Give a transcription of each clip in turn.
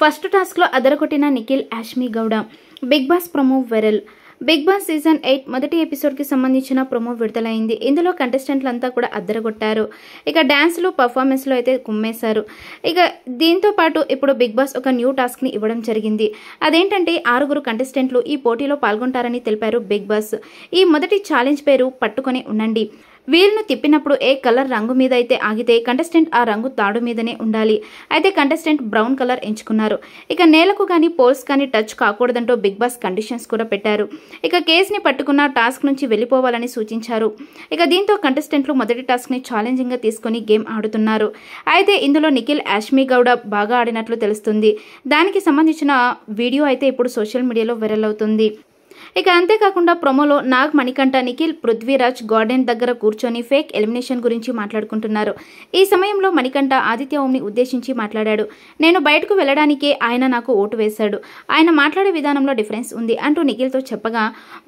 First task లో అదరగొట్టిన Nikhil Yashmi Gowda. Big Boss promo viral. Big Boss season 8 మొదటి ఎపిసోడ్ కి సంబంధించిన ప్రొమో విడుదలైంది. ఇందులో కంటెస్టెంట్లంతా కూడా అద్దరగొట్టారు. ఇక డాన్స్లు పర్ఫార్మెన్స్ లో అయితే కుమ్మేశారు. ఇక దీంతో పాటు ఇప్పుడు బిగ్ బాస్ ఒక న్యూ టాస్క్ ని ఇవ్వడం జరిగింది. అదేంటంటే 6 కంటెస్టెంట్లు ఈ పోటీలో పాల్గొంటారని తెలిపారు బిగ్ బాస్. ఈ మొదటి ఛాలెంజ్ పేరు పట్టుకొని ఉండండి. వీల్ను తిప్పినప్పుడు ఏ కలర్ రంగు మీద అయితే ఆగితే కంటెస్టెంట్ ఆ రంగు తాడు మీదనే ఉండాలి. అయితే కంటెస్టెంట్ బ్రౌన్ కలర్ ఎంచుకున్నారు. ఇక నేలకు కానీ పోల్స్ కానీ టచ్ కాకూడదంటూ బిగ్ బాస్ కండిషన్స్ కూడా పెట్టారు. ఇక కేసుని పట్టుకున్న టాస్క్ నుంచి వెళ్ళిపోవాలని సూచించారు. ఇక దీంతో కంటెస్టెంట్లు మొదటి టాస్క్ ని ఛాలెంజింగ్ గా తీసుకుని గేమ్ ఆడుతున్నారు. అయితే ఇందులో నిఖిల్ యాష్మి గౌడ బాగా ఆడినట్లు తెలుస్తుంది. దానికి సంబంధించిన వీడియో అయితే ఇప్పుడు సోషల్ మీడియాలో వైరల్ అవుతుంది. ఇక అంతేకాకుండా ప్రొమోలో నాగ్ మణికంఠ నిఖిల్ పృథ్వీరాజ్ గార్డెన్ దగ్గర కూర్చొని ఫేక్ ఎలిమినేషన్ గురించి మాట్లాడుకుంటున్నారు. ఈ సమయంలో మణికంఠ ఆదిత్య ఓంని ఉద్దేశించి మాట్లాడాడు. నేను బయటకు వెళ్ళడానికే ఆయన నాకు ఓటు వేశాడు. ఆయన మాట్లాడే విధానంలో డిఫరెన్స్ ఉంది అంటూ నిఖిల్తో చెప్పగా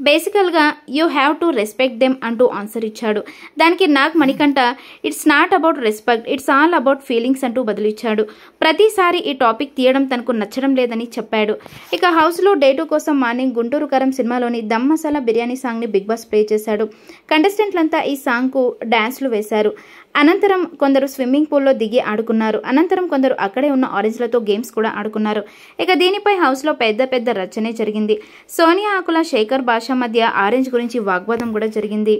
బేసికల్గా you have to respect them అంటూ ఆన్సర్ ఇచ్చాడు. దానికి Nag Manikanta it's not about respect, it's all about feelings అంటూ బదులిచ్చాడు. ప్రతిసారి ఈ టాపిక్ తీయడం తనకు నచ్చడం లేదని చెప్పాడు. ఇక హౌస్లో డే 2 కోసం మార్నింగ్ గుంటూరు కరం సినిమాలోని దమ్ మసాలా బిర్యానీ సాంగ్ ని బిగ్ బాస్ ప్లే చేశాడు. కంటెస్టెంట్లంతా ఈ సాంగ్ కు డాన్స్లు వేశారు. అనంతరం కొందరు స్విమ్మింగ్ పూల్లో దిగి ఆడుకున్నారు. అనంతరం కొందరు అక్కడే ఉన్న ఆరెంజ్లతో గేమ్స్ కూడా ఆడుకున్నారు. ఇక దీనిపై హౌస్ లో పెద్ద రచ్చనే జరిగింది. సోనియా ఆకుల శేఖర్ భాష మధ్య ఆరెంజ్ గురించి వాగ్వాదం కూడా జరిగింది.